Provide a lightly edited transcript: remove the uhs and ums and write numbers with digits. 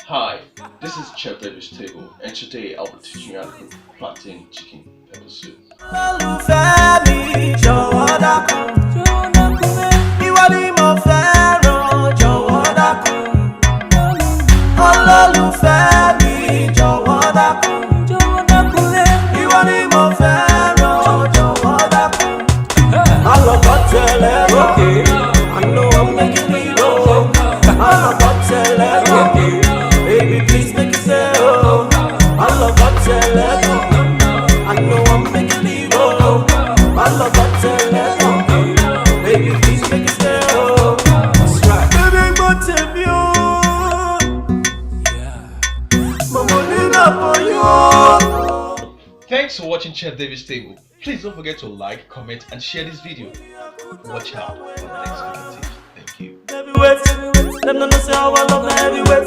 Hi, this is Chefdavidstable, and today I'll be teaching you how to cook plantain chicken pepper soup. Baby, please make it say oh. I love that I know I'm making it oh. I love that baby, please make it say oh. That's right. Baby, but tell me oh. Yeah. Mama, need up for you. Thanks for watching Chefdavidstable. Please don't forget to like, comment, and share this video. Watch out for the next video. Thank you. Heavyweight, them don't say how I love my heavyweight.